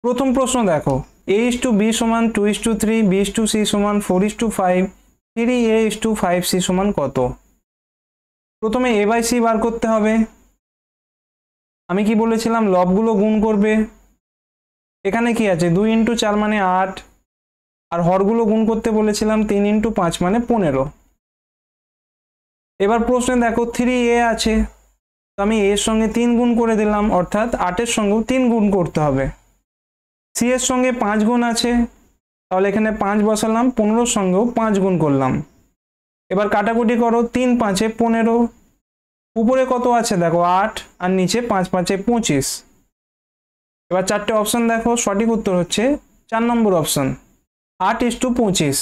প্রথম প্রশ্ন দেখো, a:b সমান 2:3, b:c সমান 4:5, 3a:5c সমান কত? প্রথমে a/c বার করতে হবে। আমি কি বলেছিলাম, লবগুলো গুণ করবে। এখানে কি আছে, 2 × 4 মানে 8, আর হরগুলো গুণ করতে বলেছিলাম 3 × 5 মানে 15। এবার প্রশ্নে দেখো 3a আছে, তো আমি a এর সঙ্গে 3 গুণ করে দিলাম, অর্থাৎ 8 এর সঙ্গেও 3 গুণ করতে হবে। c এর সঙ্গে 5 গুণ আছে, তাহলে এখানে 5 বসালাম, 15 সঙ্গেও 5 গুণ করলাম। এবার কাটাকুটি করো, 3 × 5 = 15, উপরে কত আছে দেখো 8, আর নিচে 5 × 5 = 25। এবার চারটে অপশন দেখো, সঠিক উত্তর হচ্ছে 4 নম্বর অপশন, 8:25।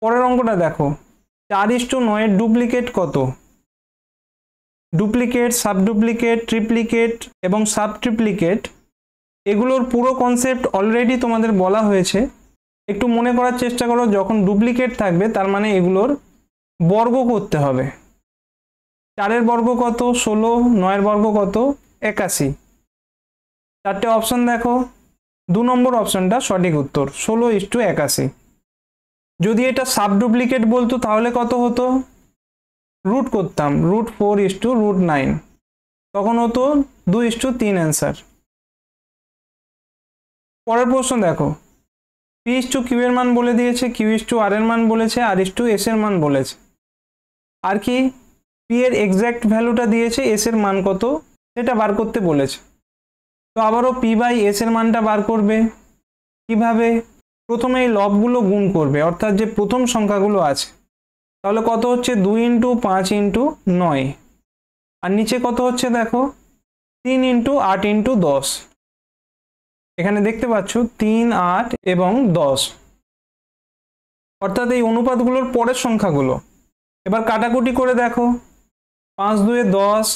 পরের অঙ্কটা দেখো, 4:9 এর ডুপ্লিকেট কত? ডুপ্লিকেট, সাবডুপ্লিকেট, ট্রিপ্লিকেট এবং সাবট্রিপ্লিকেট, এগুলোর পুরো কনসেপ্ট অলরেডি তোমাদের বলা হয়েছে। একটু মনে করার চেষ্টা করো। যখন ডুপ্লিকেট থাকবে তার মানে এগুলোর বর্গ করতে হবে। 4-এর বর্গ কত? 16, 9-এর বর্গ কত? 81। চারটে অপশন দেখো, 2 নম্বর অপশনটা সঠিক উত্তর, 16:81। যদি এটা সাবডুপ্লিকেট বলতো তাহলে কত হতো? রুট করতাম, √4:√9, তখন হতো 2:3 অ্যান্সার। পরের প্রশ্ন দেখো, p:q এর মান বলে দিয়েছে, q:r এর মান বলেছে, r:s এর মান বলেছে। আর কি, p এর এক্সাক্ট ভ্যালুটা দিয়েছে, s এর মান কত সেটা বার করতে বলেছে। তো আবারও p/s এর মানটা বার করবে কিভাবে? প্রথমে এই লবগুলো গুণ করবে, অর্থাৎ যে প্রথম সংখ্যাগুলো আছে। তাহলে কত হচ্ছে? 2 × 5 × 9, আর নিচে কত হচ্ছে দেখো, 3 × 8 × 10। এখানে দেখতে পাচ্ছ 3, 8 এবং 10, অর্থাৎ এই অনুপাতগুলোর পরের সংখ্যাগুলো। এবার কাটাকুটি করে দেখো, 5 × 2 = 10,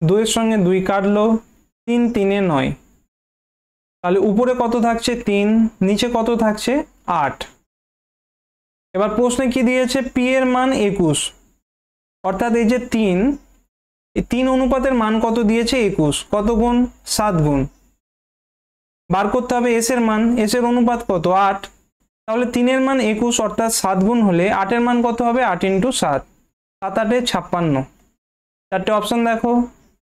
2 এর সঙ্গে 2 কাটলো, 3 × 3 = 9। তাহলে উপরে কত থাকছে? 3, নিচে কত থাকছে? 8। এবার প্রশ্নে কি দিয়েছে? p এর মান 21, অর্থাৎ এই যে 3, এই 3 অনুপাতের মান কত দিয়েছে? 21। কত গুণ? 7 গুণ। বার করতে হবে s এর মান, s এর অনুপাত কত? 8। তাহলে 3 এর মান 21, অর্থাৎ 7 গুণ হলে 8 এর মান কত হবে? 8 × 7, 7 × 8 = 56। চারটে অপশন দেখো,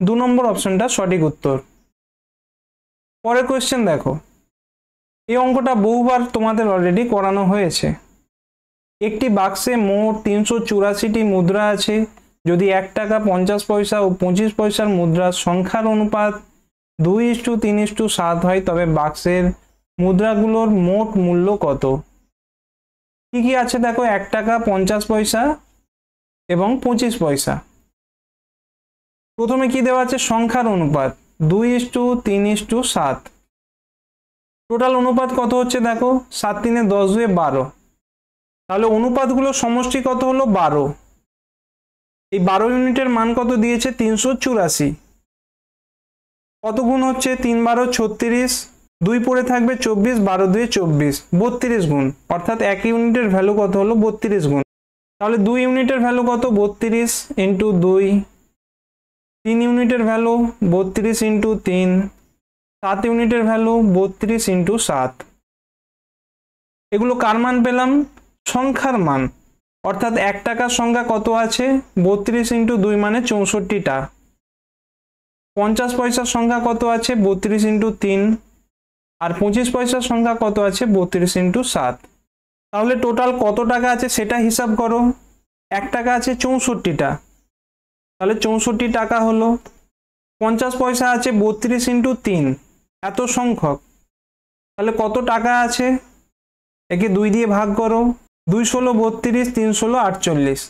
2 নম্বর অপশনটা সঠিক উত্তর। পরের কোয়েশ্চেন দেখো, এই অঙ্কটা বহুবার তোমাদের অলরেডি করানো হয়েছে। একটি বাক্সে মোট 384টি মুদ্রা আছে। যদি 1 টাকা 50 পয়সা ও 25 পয়সার মুদ্রার সংখ্যার অনুপাত 2:3:7 হয়, তবে বাক্সের মুদ্রাগুলোর মোট মূল্য কত? কি কি আছে দেখো, 1 টাকা, 50 পয়সা এবং 25 পয়সা। প্রথমে কি দেওয়া আছে? সংখ্যার অনুপাত 2:3:7। টোটাল অনুপাত কত হচ্ছে দেখো, 7 × 3 = 10, 2 = 12। তাহলে অনুপাতগুলোর সমষ্টি কত হলো? 12। এই 12 ইউনিটের মান কত দিয়েছে? 384। কত গুণ হচ্ছে? 3 × 12 = 36, 2 পড়ে থাকবে 24, 12 × 2 = 24, 32 গুণ। অর্থাৎ 1 ইউনিটের ভ্যালু কত হলো? 32 গুণ। তাহলে 2 ইউনিটের ভ্যালু কত? 32 × 2। 3 ইউনিটের ভ্যালু 32 × 3। 7 ইউনিটের ভ্যালু 32 × 7। এগুলো কার মান পেলাম? সংখ্যার মান। অর্থাৎ 1 টাকার সংখ্যা কত আছে? 32 × 2 মানে 64টা। 50 পয়সার সংখ্যা কত আছে? 32 × 3। আর 25 পয়সার সংখ্যা কত আছে? 32 × 7। তাহলে টোটাল কত টাকা আছে সেটা হিসাব করো। 1 টাকা আছে 64টা, তাহলে 64 টাকা হলো। 50 পয়সা আছে 32 × 3, এত সংখ্যক। তাহলে কত টাকা আছে? একে 2 দিয়ে ভাগ করো, 2 × 16 = 32, 3 × 16 = 48।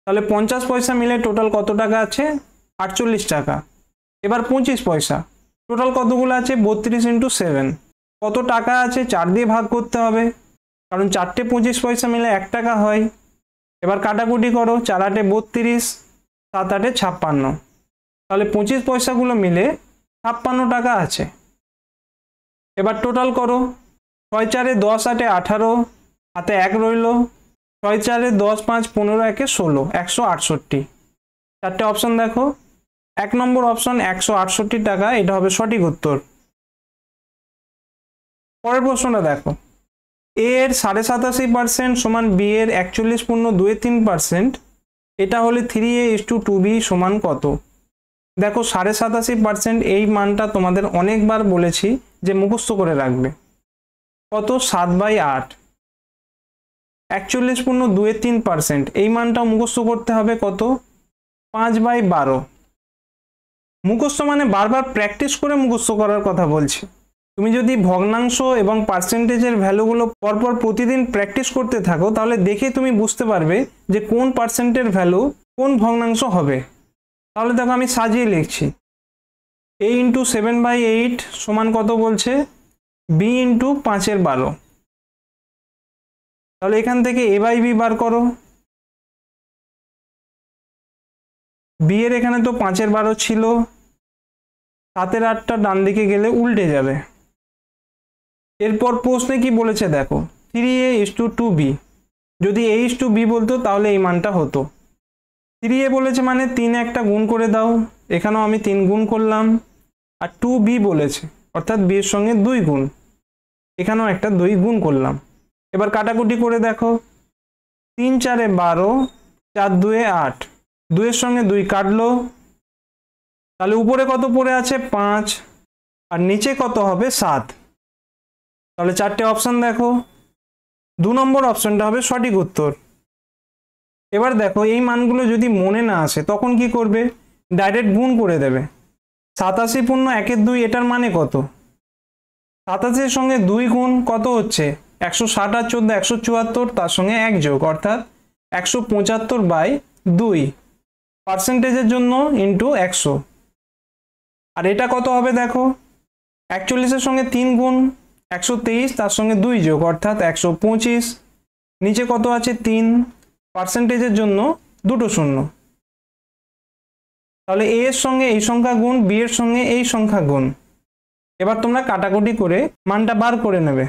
তাহলে 50 পয়সা মিলে টোটাল কত টাকা আছে? 48 টাকা। এবার 25 পয়সা, টোটাল কতগুলো আছে? 32 × 7। কত টাকা আছে? 4 দিয়ে ভাগ করতে হবে, কারণ 4টে 25 পয়সা মিলে 1 টাকা হয়। এবার কাটাকুটি করো, 4 × 8 = 32, 7 × 8 = 56। তাহলে 25 পয়সাগুলো মিলে 56 টাকা আছে। এবার টোটাল করো, 6 × 4 = 10, 8 × 18, হাতে 1 রইল। 6 × 4 = 10, 5 × 15, 1 = 16, 168। চারটে অপশন দেখো, 1 নম্বর অপশন 168 টাকা, এটা হবে সঠিক উত্তর। পরের প্রশ্নটা দেখো, এ এর 87.5% সমান বি এর 41.23%, এটা হলে 3a:2b সমান কত? দেখো 87.5% এই মানটা তোমাদের অনেকবার বলেছি যে মুখস্থ করে রাখবে। কত? 7/8। 41.23% এই মানটা মুখস্থ করতে হবে কত? 5/12। মুখস্থ মানে বারবার প্র্যাকটিস করে মুখস্থ করার কথা বলছি। তুমি যদি ভগ্নাংশ এবং পার্সেন্টেজের ভ্যালুগুলো পরপর প্রতিদিন প্র্যাকটিস করতে থাকো তাহলে দেখে তুমি বুঝতে পারবে যে কোন পার্সেন্টের ভ্যালু কোন ভগ্নাংশ হবে। তাহলে দেখো আমি সাজিয়ে লিখছি, a × 7/8 সমান কত বলছে? b × 5/12। তাহলে এখান থেকে a/b বার করো। b এর এখানে তো 5/12 ছিল, 7/8টা ডান দিকে গেলে উল্টে যাবে। এরপর প্রশ্নে কি বলেছে দেখো, 3a:2b। যদি a:b বলতো তাহলে এই মানটা হতো। 3a বলেছে মানে 3 একটা গুণ করে দাও, এখানেও আমি 3 গুণ করলাম। আর 2b বলেছে অর্থাৎ b এর সঙ্গে 2 গুণ, এখানেও একটা 2 গুণ করলাম। এবার কাটাকুটি করে দেখো, 3 × 4 = 12, 4 × 2 = 8, 2 এর সঙ্গে 2 কাটলো, তাহলে উপরে কত পড়ে আছে? 5, আর নিচে কত হবে? 7। তাহলে চারটে অপশন দেখো, 2 নম্বর অপশনটা হবে সঠিক উত্তর। এবার দেখো এই মানগুলো যদি মনে না আসে তখন কি করবে? ডাইরেক্ট গুণ করে দেবে। 87.1/2 এটার মানে কত? 87 এর সঙ্গে 2 গুণ কত হচ্ছে? 160 আর 14 174, তার সঙ্গে 1 যোগ অর্থাৎ 175/2 পার্সেন্টেজের জন্য ইন্টু 100। আর এটা কত হবে দেখো, 41 এর সঙ্গে 3 গুণ 123, তার সঙ্গে 2 যোগ অর্থাৎ 125, নিচে কত আছে? 3, পার্সেন্টেজের জন্য দুটো শূন্য। তাহলে a এর সঙ্গে এই সংখ্যা গুণ, b এর সঙ্গে এই সংখ্যা গুণ। এবার তোমরা কাটাকুটি করে মানটা বার করে নেবে।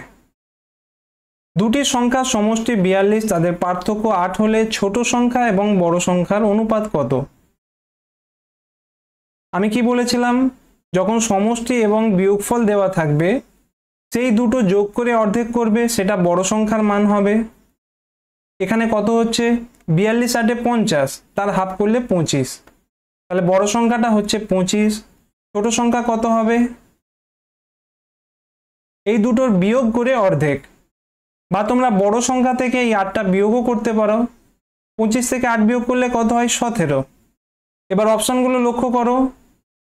দুটি সংখ্যার সমষ্টি 42, তাদের পার্থক্য 8 হলে ছোট সংখ্যা এবং বড় সংখ্যার অনুপাত কত? আমি কি বলেছিলাম, যখন সমষ্টি এবং বিয়োগফল দেওয়া থাকবে সেই দুটো যোগ করে অর্ধেক করবে, সেটা বড় সংখ্যার মান হবে। এখানে কত হচ্ছে? 42 8 50, তার হাফ করলে 25, তাহলে বড় সংখ্যাটা হচ্ছে 25। ছোট সংখ্যা কত হবে? এই দুটোর বিয়োগ করে অর্ধেক, বা তোমরা বড় সংখ্যা থেকে এই 8টা বিয়োগও করতে পারো। 25 থেকে 8 বিয়োগ করলে কত হয়? 17। এবার অপশনগুলো লক্ষ্য করো,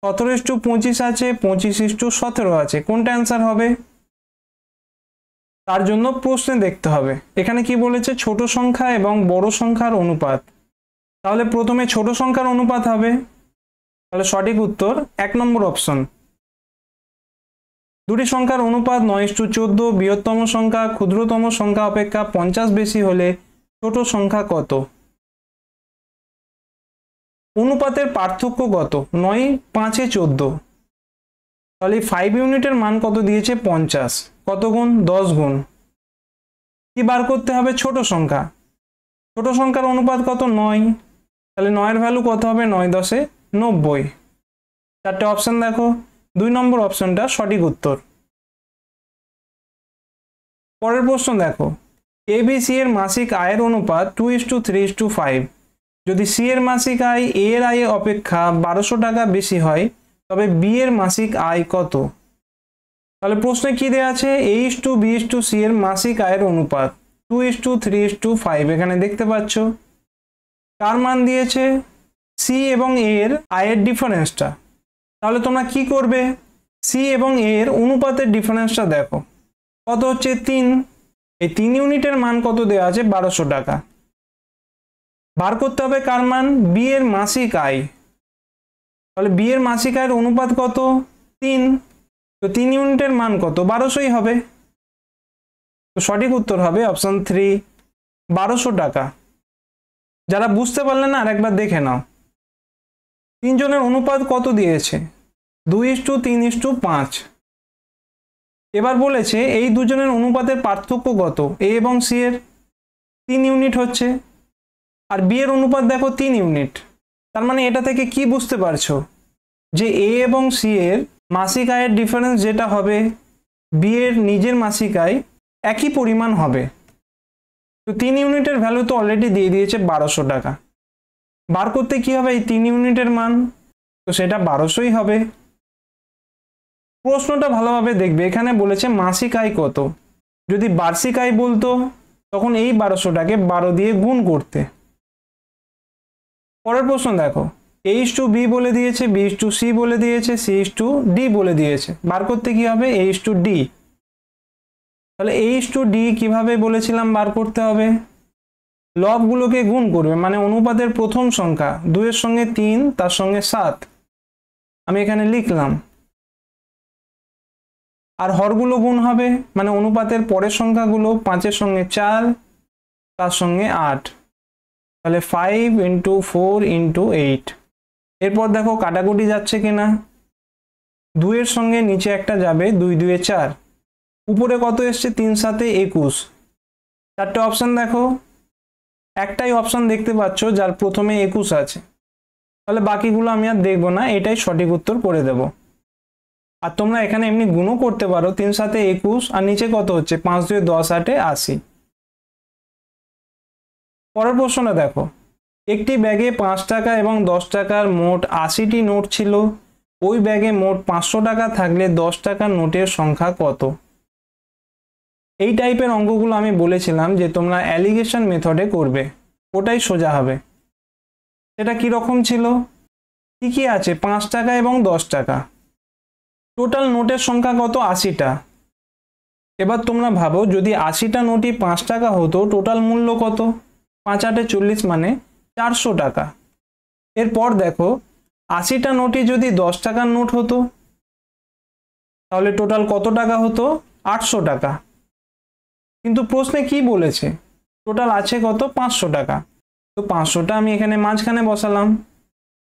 17:25 আছে, 25:17 আছে, কোনটা অ্যান্সার হবে? তার জন্য প্রশ্নে দেখতে হবে এখানে কি বলেছে, ছোট সংখ্যা এবং বড় সংখ্যার অনুপাত। তাহলে প্রথমে ছোট সংখ্যার অনুপাত হবে, তাহলে সঠিক উত্তর 1 নম্বর অপশন। দুটি সংখ্যার অনুপাত 9:14, বৃহত্তম সংখ্যা ক্ষুদ্রতম সংখ্যা অপেক্ষা 50 বেশি হলে ছোট সংখ্যা কত? অনুপাতের পার্থক্য কত? 9 5 14, তাহলে 5 ইউনিটের মান কত দিয়েছে? 50, কত গুণ? 10 গুণ। কি বার করতে হবে? ছোট সংখ্যা। ছোট সংখ্যার অনুপাত কত? 9, তাহলে 9 এর ভ্যালু কত হবে? 9 10 90। চারটে অপশন দেখো, 2 নম্বর অপশনটা সঠিক উত্তর। পরের প্রশ্ন দেখো, ABC এর মাসিক আয়ের অনুপাত 2:3:5। যদি C এর মাসিক আয় A এর আয়ের অপেক্ষা 1200 টাকা বেশি হয় তবে B এর মাসিক আয় কত? তাহলে প্রশ্নে কি দেয়া আছে? A:B:C এর মাসিক আয়ের অনুপাত 2:3:5, এখানে দেখতে পাচ্ছ। কার মান দিয়েছে? C এবং A এর আয়ের ডিফারেন্সটা। তাহলে তোমরা কি করবে? C এবং A এর অনুপাতের ডিফারেন্সটা দেখো, কত হচ্ছে? 3। এই 3 ইউনিটের মান কত দেওয়া আছে? 1200 টাকা। বার করতে হবে কার মান? B এর মাসিক আয়। তাহলে B এর মাসিক আয়ের অনুপাত কত? 3। তো 3 ইউনিটের মান কত? 1200ই হবে। তো সঠিক উত্তর হবে অপশন 3, 1200 টাকা। যারা বুঝতে পারলে না আরেকবার দেখে নাও। 3 জনের অনুপাত কত দিয়েছে? 2:3:5। এবার বলেছে এই দুজনের অনুপাতের পার্থক্য কত? A এবং C এর 3 ইউনিট হচ্ছে, আর B এর অনুপাত দেখো 3 ইউনিট। তার মানে এটা থেকে কি বুঝতে পারছো? যে A এবং C এর মাসিক আয়ের ডিফারেন্স যেটা হবে বি এর নিজের মাসিক আয় একই পরিমাণ হবে। তো 3 ইউনিটের ভ্যালু তো অলরেডি দিয়ে দিয়েছে 1200 টাকা। বার করতে কি হবে এই 3 ইউনিটের মান, তো সেটা 1200ই হবে। প্রশ্নটা ভালোভাবে দেখবে, এখানে বলেছে মাসিক আয় কত। যদি বার্ষিক আয় বলতো তখন এই 1200টাকে 12 দিয়ে গুণ করতে। পরের প্রশ্ন দেখো, H2B বলে দিয়েছে, B/C বলে দিয়েছে, C/D বলে দিয়েছে। বার করতে কি হবে H2D। তাহলে H2D কিভাবে বলেছিলাম বার করতে হবে, লবগুলোকে গুণ করবে, মানে অনুপাতের প্রথম সংখ্যা 2 এর সঙ্গে 3 তার সঙ্গে 7 আমি এখানে লিখলাম, আর হরগুলো গুণ হবে, মানে অনুপাতের পরের সংখ্যাগুলো 5 এর সঙ্গে 4 তার সঙ্গে 8, তাহলে 5 × 4 × 8। এরপর দেখো কাটাকুটি যাচ্ছে কিনা, 2 এর সঙ্গে নিচে একটা যাবে, 2 2 এ 4, উপরে কত এসছে 3 7 এ 21। চারটে অপশন দেখো, একটাই অপশন দেখতে পাচ্ছ যার প্রথমে 21 আছে, তাহলে বাকিগুলো আমি আর দেখবো না, এটাই সঠিক উত্তর করে দেব। আর তোমরা এখানে এমনি গুণও করতে পারো, 3 7 এ 21 আর নিচে কত হচ্ছে 5 2 10 8 80। পরের প্রশ্নটা দেখো, একটি ব্যাগে 5 টাকা এবং 10 টাকার মোট 80টি নোট ছিল, ওই ব্যাগে মোট 500 টাকা থাকলে 10 টাকার নোটের সংখ্যা কত। এই টাইপের অঙ্কগুলো আমি বলেছিলাম যে তোমরা অ্যালিগেশন মেথডে করবে, ওটাই সোজা হবে। সেটা কিরকম ছিল, কি কি আছে 5 টাকা এবং 10 টাকা, টোটাল নোটের সংখ্যা কত 80টা। এবার তোমরা ভাবো যদি 80টা নোটই 5 টাকা হতো, টোটাল মূল্য কত, 5 8 40 মানে 400 টাকা। এরপর দেখো 80টা নোটই যদি 10 টাকার নোট হতো, তাহলে টোটাল কত টাকা হতো 800 টাকা। কিন্তু প্রশ্নে কি বলেছে, টোটাল আছে কত 500 টাকা, তো 500টা আমি এখানে মাঝখানে বসালাম।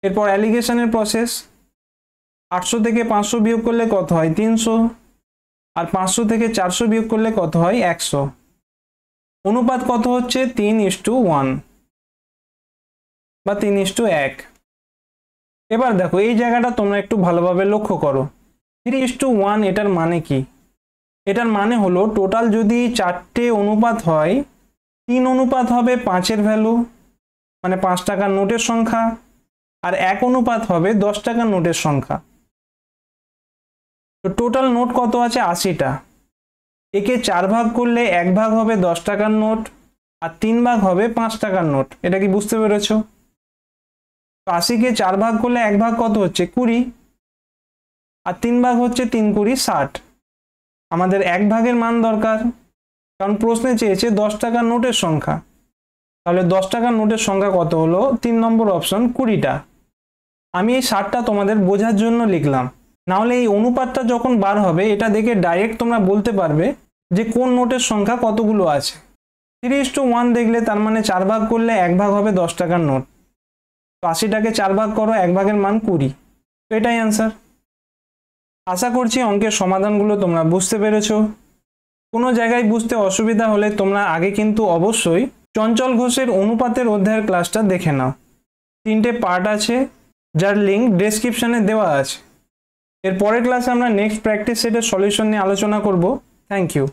এরপর অ্যালিগেশনের প্রসেস, 800 থেকে 500 বিয়োগ করলে কত হয় 300, আর 500 থেকে 400 বিয়োগ করলে কত হয় 100। অনুপাত কত হচ্ছে 3:1 বা 3:1। এবার দেখো এই জায়গাটা তোমরা একটু ভালোভাবে লক্ষ্য করো, 3:1 এটার মানে কি, এটার মানে হলো টোটাল যদি 4টে অনুপাত হয়, 3 অনুপাত হবে 5-এর ভ্যালু মানে 5 টাকার নোটের সংখ্যা, আর 1 অনুপাত হবে 10 টাকার নোটের সংখ্যা। তো টোটাল নোট কত আছে 80টা, একে 4 ভাগ করলে 1 ভাগ হবে 10 টাকার নোট, আর 3 ভাগ হবে 5 টাকার নোট। এটা কি বুঝতে পেরেছো? 80কে 4 ভাগ করলে 1 ভাগ কত হচ্ছে 20, আর 3 ভাগ হচ্ছে 3 20 60। আমাদের 1 ভাগের মান দরকার, কারণ প্রশ্নে চেয়েছে 10 টাকার নোটের সংখ্যা। তাহলে 10 টাকার নোটের সংখ্যা কত হলো, 3 নম্বর অপশন 20টা। আমি এই 60টা তোমাদের বোঝার জন্য লিখলাম, নাহলে এই অনুপাতটা যখন বার হবে এটা দেখে ডাইরেক্ট তোমরা বলতে পারবে যে কোন নোটের সংখ্যা কতগুলো আছে। 3:1 দেখলে তার মানে 4 ভাগ করলে 1 ভাগ হবে 10 টাকার নোট, তো 80টাকে 4 ভাগ করো, 1 ভাগের মান 20, তো এটাই অ্যান্সার। আশা করছি অঙ্কের সমাধানগুলো তোমরা বুঝতে পেরেছো। কোনো জায়গায় বুঝতে অসুবিধা হলে তোমরা আগে কিন্তু অবশ্যই চঞ্চল ঘোষের অনুপাতের অধ্যায়ের ক্লাসটা দেখে নাও। 3টে পার্ট আছে, যার লিঙ্ক ডেসক্রিপশনে দেওয়া আছে। এর পরের ক্লাসে আমরা নেক্সট প্র্যাকটিস সেটের সলিউশন নিয়ে আলোচনা করব। Thank you.